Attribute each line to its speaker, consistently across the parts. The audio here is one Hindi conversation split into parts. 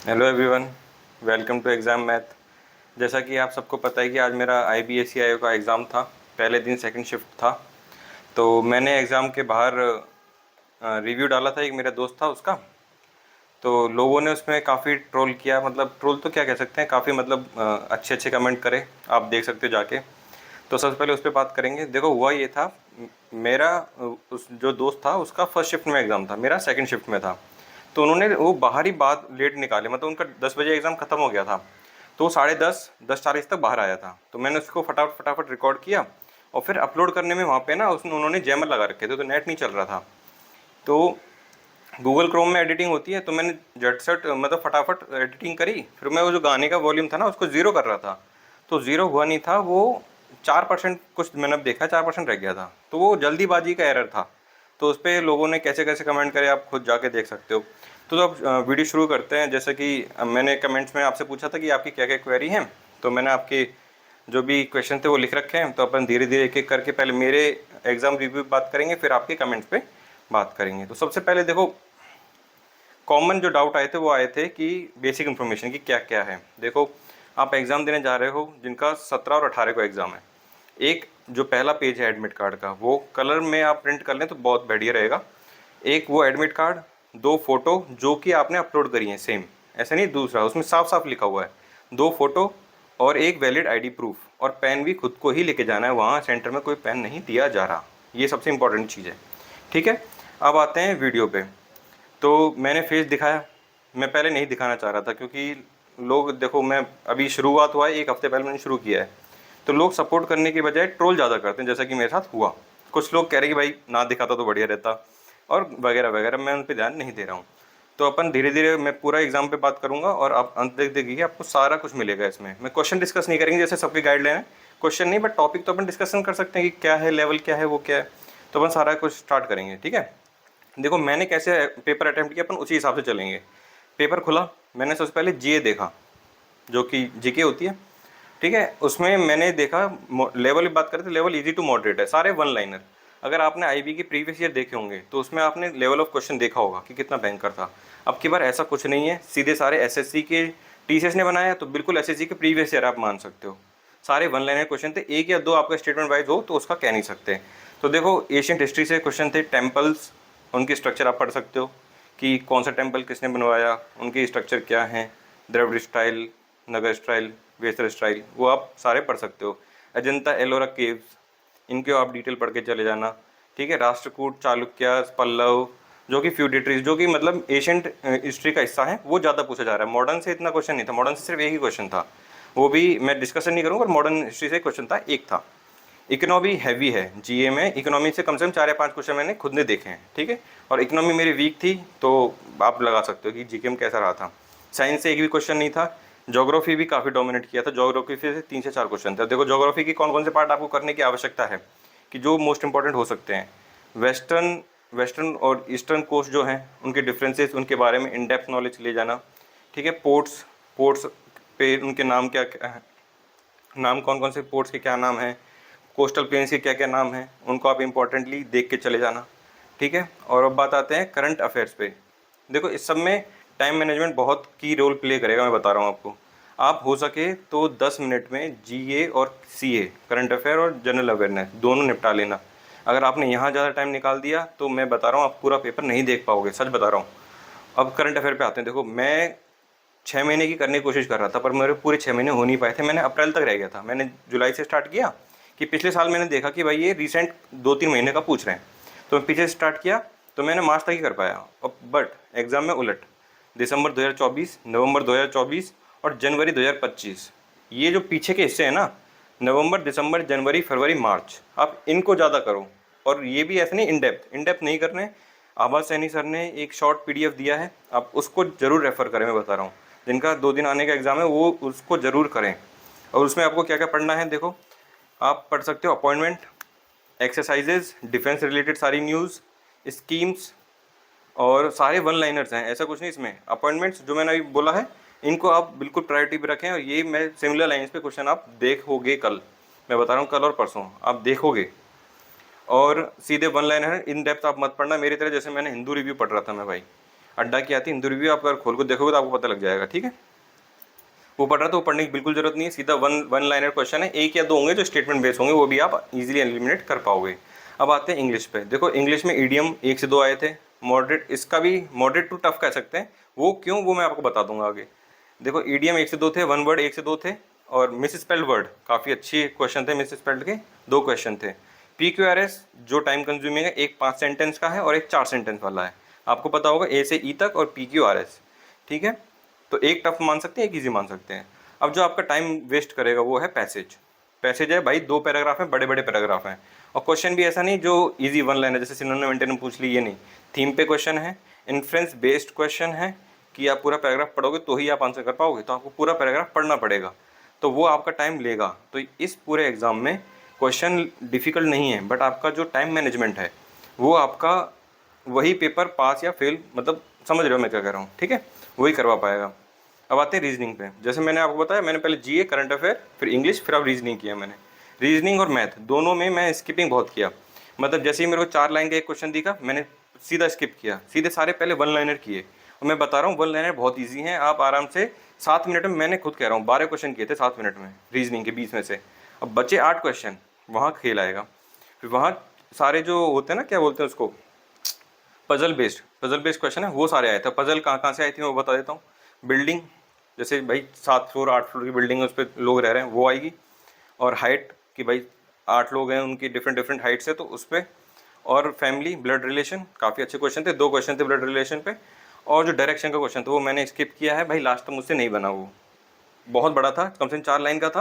Speaker 1: Hello everyone, welcome to exam math. जैसा कि आप सबको पता है कि आज मेरा IBSE का एग्ज़ाम था। पहले दिन सेकंड शिफ्ट था। तो मैंने एग्ज़ाम के बाहर रिव्यू डाला था, एक मेरा दोस्त था उसका। तो लोगों ने उसमें काफ़ी ट्रोल किया, मतलब ट्रोल तो क्या कह सकते हैं, काफ़ी मतलब अच्छे अच्छे कमेंट करे। आप देख सकते हो जाके। तो सबसे पहले उस पर बात करेंगे। देखो हुआ ये था, मेरा उस जो दोस्त था उसका फर्स्ट शिफ्ट में एग्ज़ाम था, मेरा सेकंड शिफ्ट में था। तो उन्होंने वो बाहर ही बात लेट निकाले, मतलब उनका 10 बजे एग्ज़ाम ख़त्म हो गया था। तो वो 10:30 10:40 तक बाहर आया था। तो मैंने उसको फटाफट फटाफट रिकॉर्ड किया और फिर अपलोड करने में वहाँ पे ना उसने उन्होंने जैमर लगा रखे थे, तो नेट नहीं चल रहा था। तो गूगल क्रोम में एडिटिंग होती है, तो मैंने झट सट मतलब फटाफट एडिटिंग करी। फिर मैं वो जो गाने का वॉल्यूम था ना उसको ज़ीरो कर रहा था। तो ज़ीरो हुआ नहीं था वो, 4% कुछ मैंने अब देखा 4% रह गया था। तो वो जल्दीबाजी का एरर था। तो उस पर लोगों ने कैसे कैसे कमेंट करे आप खुद जाके देख सकते हो। तो अब वीडियो शुरू करते हैं। जैसे कि मैंने कमेंट्स में आपसे पूछा था कि आपकी क्या क्या क्वेरी हैं। तो मैंने आपके जो भी क्वेश्चन थे वो लिख रखे हैं। तो अपन धीरे धीरे एक एक करके पहले मेरे एग्ज़ाम रिव्यू बात करेंगे, फिर आपके कमेंट्स पे बात करेंगे। तो सबसे पहले देखो, कॉमन जो डाउट आए थे वो आए थे कि बेसिक इन्फॉर्मेशन की क्या क्या है। देखो, आप एग्ज़ाम देने जा रहे हो जिनका 17 और 18 को एग्ज़ाम है। एक जो पहला पेज है एडमिट कार्ड का, वो कलर में आप प्रिंट कर लें तो बहुत बढ़िया रहेगा। एक वो एडमिट कार्ड, दो फोटो जो कि आपने अपलोड करी है सेम, ऐसा नहीं दूसरा, उसमें साफ साफ लिखा हुआ है, दो फोटो और एक वैलिड आईडी प्रूफ, और पेन भी खुद को ही लेके जाना है, वहाँ सेंटर में कोई पेन नहीं दिया जा रहा। ये सबसे इंपॉर्टेंट चीज़ है। ठीक है। अब आते हैं वीडियो पे। तो मैंने फेस दिखाया। मैं पहले नहीं दिखाना चाह रहा था क्योंकि लोग, देखो मैं अभी शुरुआत हुआ है, एक हफ्ते पहले मैंने शुरू किया है। तो लोग सपोर्ट करने के बजाय ट्रोल ज़्यादा करते हैं, जैसा कि मेरे साथ हुआ। कुछ लोग कह रहे कि भाई ना दिखाता तो बढ़िया रहता, और वगैरह वगैरह। मैं उन पर ध्यान नहीं दे रहा हूँ। तो अपन धीरे धीरे, मैं पूरा एग्जाम पे बात करूंगा और आप अंत तक देखिए, आपको सारा कुछ मिलेगा इसमें। मैं क्वेश्चन डिस्कस नहीं करेंगे जैसे सबके गाइडलाइन है, क्वेश्चन नहीं, बट टॉपिक तो अपन डिस्कशन कर सकते हैं कि क्या है, लेवल क्या है, वो क्या है। तो अपन सारा कुछ स्टार्ट करेंगे। ठीक है। देखो मैंने कैसे पेपर अटेम्प्ट किया, अपन उसी हिसाब से चलेंगे। पेपर खुला, मैंने सबसे पहले जीए देखा, जो कि जीके होती है। ठीक है। उसमें मैंने देखा, लेवल की बात करें तो लेवल इजी टू मॉडरेट है, सारे वन लाइनर। अगर आपने आईबी के प्रीवियस ईयर देखे होंगे तो उसमें आपने लेवल ऑफ क्वेश्चन देखा होगा कि कितना भयंकर था। अब की बार ऐसा कुछ नहीं है, सीधे सारे एसएससी के टीसीएस ने बनाया, तो बिल्कुल एसएससी के प्रीवियस ईयर आप मान सकते हो। सारे वन लाइनर क्वेश्चन थे, एक या दो आपका स्टेटमेंट वाइज हो तो उसका कह नहीं सकते। तो देखो एशियंट हिस्ट्री से क्वेश्चन थे, टेम्पल्स, उनकी स्ट्रक्चर आप पढ़ सकते हो कि कौन सा टेम्पल किसने बनवाया, उनकी स्ट्रक्चर क्या है, द्रविड़ स्टाइल, नगर स्टाइल, वेस्टर स्टाइल, वो आप सारे पढ़ सकते हो। अजंता एलोरा केव्स, इनके आप डिटेल पढ़ के चले जाना। ठीक है। राष्ट्रकूट, चालुक्य, पल्लव, जो कि फ्यूडिटरीज, जो कि मतलब एशियंट हिस्ट्री का हिस्सा है, वो ज़्यादा पूछा जा रहा है। मॉडर्न से इतना क्वेश्चन नहीं था, मॉडर्न से सिर्फ एक ही क्वेश्चन था, वो भी मैं डिस्कशन नहीं करूँगा, पर मॉडर्न हिस्ट्री से क्वेश्चन था, एक था। इकोनॉमी हैवी है जीए में, इकोनॉमी से कम 4 या 5 क्वेश्चन मैंने खुद ने देखे हैं। ठीक है। और इकोनॉमी मेरी वीक थी, तो आप लगा सकते हो कि जीके में कैसा रहा था। साइंस से एक भी क्वेश्चन नहीं था। ज्योग्राफी भी काफ़ी डोमिनेट किया था, ज्योग्राफी से 3 से 4 क्वेश्चन थे। देखो ज्योग्राफी की कौन कौन से पार्ट आपको करने की आवश्यकता है कि जो मोस्ट इंपॉर्टेंट हो सकते हैं। वेस्टर्न वेस्टर्न और ईस्टर्न कोस्ट जो हैं उनके डिफरेंसेस, उनके बारे में इन डेप्थ नॉलेज ले जाना। ठीक है। पोर्ट्स, पोर्ट्स पे उनके नाम क्या क्या है, नाम कौन कौन से पोर्ट्स के क्या नाम हैं, कोस्टल प्लेन्स के क्या क्या नाम हैं, उनको आप इंपॉर्टेंटली देख के चले जाना। ठीक है। और अब बात आते हैं करंट अफेयर्स पे। देखो इस सब में टाइम मैनेजमेंट बहुत की रोल प्ले करेगा, मैं बता रहा हूँ आपको। आप हो सके तो 10 मिनट में जीए और सीए, करंट अफेयर और जनरल अवेयरनेस दोनों निपटा लेना। अगर आपने यहाँ ज़्यादा टाइम निकाल दिया तो मैं बता रहा हूँ आप पूरा पेपर नहीं देख पाओगे, सच बता रहा हूँ। अब करंट अफेयर पे आते हैं। देखो मैं 6 महीने की करने की कोशिश कर रहा था, पर मेरे पूरे 6 महीने हो नहीं पाए थे, मैंने अप्रैल तक रह गया था। मैंने जुलाई से स्टार्ट किया कि पिछले साल मैंने देखा कि भाई ये रिसेंट 2-3 महीने का पूछ रहे हैं, तो मैं पीछे स्टार्ट किया, तो मैंने मार्च तक ही कर पाया। और बट एग्ज़ाम में उलट, दिसंबर 2024, नवंबर 2024 और जनवरी 2025, ये जो पीछे के हिस्से हैं ना, नवंबर, दिसंबर, जनवरी, फरवरी, मार्च, आप इनको ज़्यादा करो। और ये भी ऐसे नहीं इन डेप्थ नहीं करने। आभा सैनी सर ने एक शॉर्ट पीडीएफ दिया है, आप उसको ज़रूर रेफ़र करें, मैं बता रहा हूँ। जिनका 2 दिन आने का एग्ज़ाम है वो उसको ज़रूर करें। और उसमें आपको क्या क्या पढ़ना है, देखो आप पढ़ सकते हो अपॉइंटमेंट, एक्सरसाइजेज, डिफेंस रिलेटेड सारी न्यूज़, स्कीम्स, और सारे वन लाइनर्स हैं, ऐसा कुछ नहीं। इसमें अपॉइंटमेंट्स जो मैंने अभी बोला है, इनको आप बिल्कुल प्रायोरिटी पे रखें। और ये मैं सिमिलर लाइंस पे क्वेश्चन आप देखोगे कल, मैं बता रहा हूँ, कल और परसों आप देखोगे। और सीधे वन लाइनर इन डेप्थ आप मत पढ़ना मेरी तरह, जैसे मैंने हिंदू रिव्यू पढ़ रहा था मैं भाई, अड्डा की आती है, हिंदू रिव्यू आप अगर खोल को देखोगे तो आपको पता लग जाएगा, ठीक है। वो पढ़ रहा तो वो पढ़ने की बिल्कुल जरूरत नहीं है, सीधा वन लाइनर क्वेश्चन है, एक या दो होंगे जो स्टेटमेंट बेस होंगे, वो भी आप इजीली एलिमिनेट कर पाओगे। अब आते हैं इंग्लिश पे। देखो इंग्लिश में ईडियम 1 से 2 आए थे, मॉडरेट, इसका भी मॉडरेट टू टफ कह सकते हैं, वो क्यों वो मैं आपको बता दूंगा आगे। देखो ईडियम 1 से 2 थे, वन वर्ड 1 से 2 थे, और मिस स्पेल्ड वर्ड काफ़ी अच्छी क्वेश्चन थे, मिस स्पेल्ड के 2 क्वेश्चन थे। PQRS जो टाइम कंज्यूमिंग है, एक 5 सेंटेंस का है और एक 4 सेंटेंस वाला है, आपको पता होगा A से E तक और PQRS, ठीक है। तो एक टफ मान सकते हैं, एक इजी मान सकते हैं। अब जो आपका टाइम वेस्ट करेगा वो है पैसेज। पैसेज है भाई, 2 पैराग्राफ हैं, बड़े बड़े पैराग्राफ हैं, और क्वेश्चन भी ऐसा नहीं जो इजी वन लाइन है जैसे सिनोनिम एंटोनिम पूछ ली, ये नहीं, थीम पे क्वेश्चन है, इन्फ्रेंस बेस्ड क्वेश्चन है कि आप पूरा पैराग्राफ पढ़ोगे तो ही आप आंसर कर पाओगे, तो आपको पूरा पैराग्राफ पढ़ना पड़ेगा, तो वो आपका टाइम लेगा। तो इस पूरे एग्जाम में क्वेश्चन डिफिकल्ट नहीं है, बट आपका जो टाइम मैनेजमेंट है वो आपका वही पेपर पास या फेल, मतलब समझ रहे हो मैं क्या कह रहा हूँ, ठीक है, वही करवा पाएगा। अब आते हैं रीजनिंग पे। जैसे मैंने आपको बताया, मैंने पहले जीए, करंट अफेयर, फिर इंग्लिश, फिर अब रीजनिंग किया मैंने। रीजनिंग और मैथ दोनों में मैं स्किपिंग बहुत किया, मतलब जैसे ही मेरे को 4 लाइन का एक क्वेश्चन दिखा मैंने सीधा स्किप किया, सीधे सारे पहले वन लाइनर किए। और मैं बता रहा हूँ वन लाइनर बहुत ईजी हैं, आप आराम से 7 मिनट में, मैंने खुद कह रहा हूँ 12 क्वेश्चन किए थे 7 मिनट में रीजनिंग के 20 में से। अब बचे 8 क्वेश्चन, वहाँ खेल आएगा। फिर वहाँ सारे जो होते हैं ना, क्या बोलते हैं उसको, पजल बेस्ड क्वेश्चन है, वो सारे आए थे। पजल कहाँ कहाँ से आई थी मैं वो बता देता हूँ। बिल्डिंग, जैसे भाई 7 फ्लोर 8 फ्लोर की बिल्डिंग है, उस पर लोग रह रहे हैं, वो आएगी। और हाइट कि भाई 8 लोग हैं, उनकी डिफरेंट डिफरेंट हाइट्स है, तो उस पर। और फैमिली, ब्लड रिलेशन, काफ़ी अच्छे क्वेश्चन थे, 2 क्वेश्चन थे ब्लड रिलेशन पे। और जो डायरेक्शन का क्वेश्चन था वो मैंने स्किप किया है भाई, लास्ट तक मुझसे नहीं बना, वो बहुत बड़ा था, कम से कम 4 लाइन का था।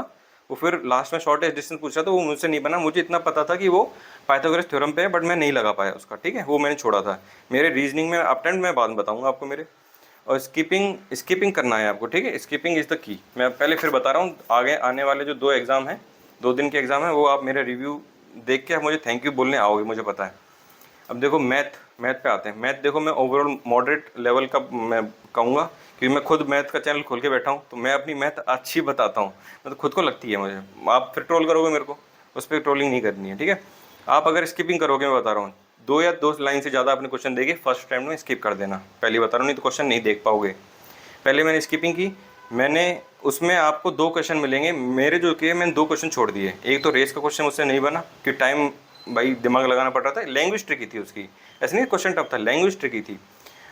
Speaker 1: वो फिर लास्ट में शॉर्टेस्ट डिस्टेंस पूछ रहा था, वो मुझसे नहीं बना। मुझे इतना पता था कि वो पाइथागोरस थ्योरम पे है, बट मैं नहीं लगा पाया उसका, ठीक है, वो मैंने छोड़ा था। मेरे रीजनिंग में अटेम्प्ट मैं बाद में बताऊंगा आपको मेरे। और स्किपिंग करना है आपको, ठीक है, स्किपिंग इज़ द की। मैं पहले फिर बता रहा हूँ, आगे आने वाले जो 2 एग्ज़ाम हैं, 2 दिन के एग्ज़ाम है, वो आप मेरे रिव्यू देख के आप मुझे थैंक यू बोलने आओगे, मुझे पता है। अब देखो मैथ पे आते हैं। मैथ देखो मैं ओवरऑल मॉडरेट लेवल का मैं कहूँगा, क्योंकि मैं खुद मैथ का चैनल खोल के बैठा हूँ, तो मैं अपनी मैथ अच्छी बताता हूँ, मतलब खुद को लगती है मुझे। आप फिर ट्रोल करोगे मेरे को, उस पर ट्रोलिंग नहीं करनी है, ठीक है। आप अगर स्किपिंग करोगे, मैं बता रहा हूँ, 2 या 2 लाइन से ज़्यादा अपने क्वेश्चन देखे फर्स्ट टाइम में स्किप कर देना, पहले बता रहा हूँ, नहीं तो क्वेश्चन नहीं देख पाओगे। पहले मैंने स्किपिंग की, मैंने उसमें आपको 2 क्वेश्चन मिलेंगे मेरे जो किए, मैंने 2 क्वेश्चन छोड़ दिए। एक तो रेस का क्वेश्चन मुझसे नहीं बना, क्योंकि टाइम भाई दिमाग लगाना पड़ रहा था, लैंग्वेज ट्रिकी थी उसकी, ऐसे नहीं क्वेश्चन टफ था, लैंग्वेज ट्रिकी थी।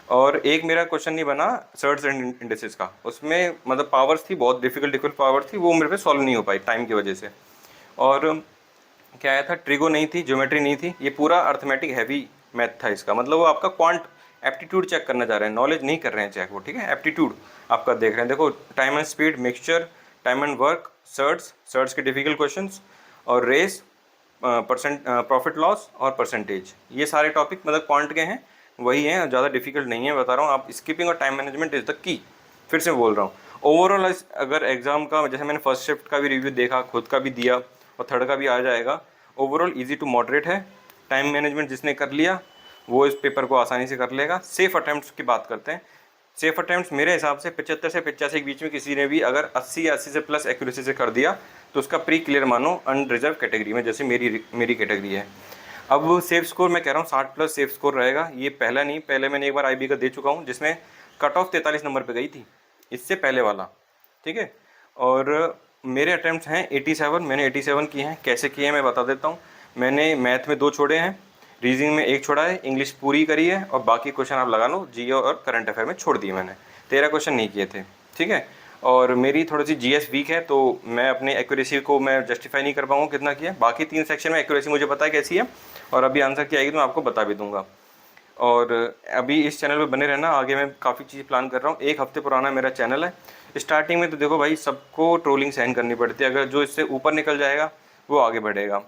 Speaker 1: और एक मेरा क्वेश्चन नहीं बना सर्ट्स एंड इंडिसेस का, उसमें मतलब पावर्स थी, बहुत डिफिकल्ट पावर थी, वो मेरे पे सॉल्व नहीं हो पाई टाइम की वजह से। और क्या आया था, ट्रिगो नहीं थी, ज्योमेट्री नहीं थी, ये पूरा अर्थमेटिक हैवी मैथ था इसका, मतलब वो आपका क्वांट एप्टीट्यूड चेक करना चाह रहे हैं, नॉलेज नहीं कर रहे हैं चेक वो, ठीक है, एप्टीट्यूड आपका देख रहे हैं। देखो time and speed, mixture, time and work, surds के डिफिकल्ट क्वेश्चंस, और रेस, परसेंट, प्रॉफिट लॉस और परसेंटेज, ये सारे टॉपिक मतलब क्वांट के हैं, वही हैं, ज़्यादा डिफिकल्ट नहीं है, बता रहा हूँ। आप स्किपिंग और time management is the key, फिर से बोल रहा हूँ। ओवरऑल अगर एग्जाम का, जैसे मैंने फर्स्ट शिफ्ट का भी रिव्यू देखा, खुद का भी दिया, और थर्ड का भी आ जाएगा, ओवरऑल इजी टू मॉडरेट है। टाइम मैनेजमेंट जिसने कर लिया वो इस पेपर को आसानी से कर लेगा। सेफ अटैम्प्ट्स की बात करते हैं। सेफ अटैम्प्ट्स मेरे हिसाब से 75 से 85 के बीच में किसी ने भी अगर 80 या 80 से प्लस एक्यूरेसी से कर दिया तो उसका प्री क्लियर मानो अनरिजर्व कैटेगरी में, जैसे मेरी कैटेगरी है। अब सेफ स्कोर मैं कह रहा हूँ 60 प्लस सेफ स्कोर रहेगा। ये पहला नहीं, पहले मैंने एक बार IB का दे चुका हूँ जिसमें कट ऑफ 43 नंबर पे गई थी, इससे पहले वाला, ठीक है। और मेरे अटैम्प्ट्स हैं 87, मैंने 87 किए हैं। कैसे किए हैं मैं बता देता हूँ। मैंने मैथ में 2 छोड़े हैं, रीजनिंग में 1 छोड़ा है, इंग्लिश पूरी करी है, और बाकी क्वेश्चन आप लगा लो जीओ और करंट अफेयर में छोड़ दिए मैंने। 13 क्वेश्चन नहीं किए थे, ठीक है। और मेरी थोड़ी सी GS वीक है, तो मैं अपनी एक्यूरेसी को मैं जस्टिफाई नहीं कर पाऊँगा कितना किया। बाकी 3 सेक्शन में एक्यूरेसी मुझे पता है कैसी है, और अभी आंसर की आएगी तो मैं आपको बता भी दूंगा। और अभी इस चैनल पे बने रहना, आगे मैं काफ़ी चीज़ प्लान कर रहा हूँ। 1 हफ्ते पुराना मेरा चैनल है। स्टार्टिंग में तो देखो भाई सबको ट्रोलिंग सहन करनी पड़ती है, अगर जो इससे ऊपर निकल जाएगा वो आगे बढ़ेगा,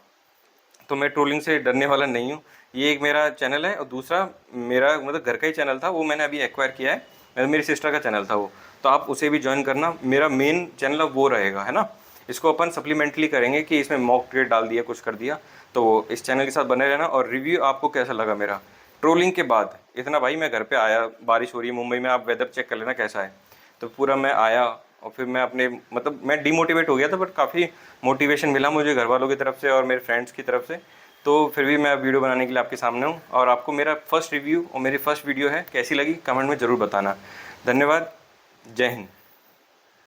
Speaker 1: तो मैं ट्रोलिंग से डरने वाला नहीं हूँ। ये एक मेरा चैनल है, और दूसरा मेरा मतलब घर का ही चैनल था, वो मैंने अभी एक्वायर किया है, मेरी सिस्टर का चैनल था वो, तो आप उसे भी ज्वाइन करना। मेरा मेन चैनल अब वो रहेगा, है ना। इसको अपन सप्लीमेंटली करेंगे कि इसमें मॉक ट्रेड डाल दिया, कुछ कर दिया, तो वो इस चैनल के साथ बने रहना। और रिव्यू आपको कैसा लगा मेरा ट्रोलिंग के बाद इतना, भाई मैं घर पे आया, बारिश हो रही है मुंबई में, आप वेदर चेक कर लेना कैसा है, तो पूरा मैं आया, और फिर मैं अपने मतलब मैं डिमोटिवेट हो गया था, बट काफ़ी मोटिवेशन मिला मुझे घर वालों की तरफ से और मेरे फ्रेंड्स की तरफ से। तो फिर भी मैं वीडियो बनाने के लिए आपके सामने हूँ, और आपको मेरा फर्स्ट रिव्यू और मेरी फर्स्ट वीडियो है कैसी लगी कमेंट में ज़रूर बताना। धन्यवाद। जय हिंद।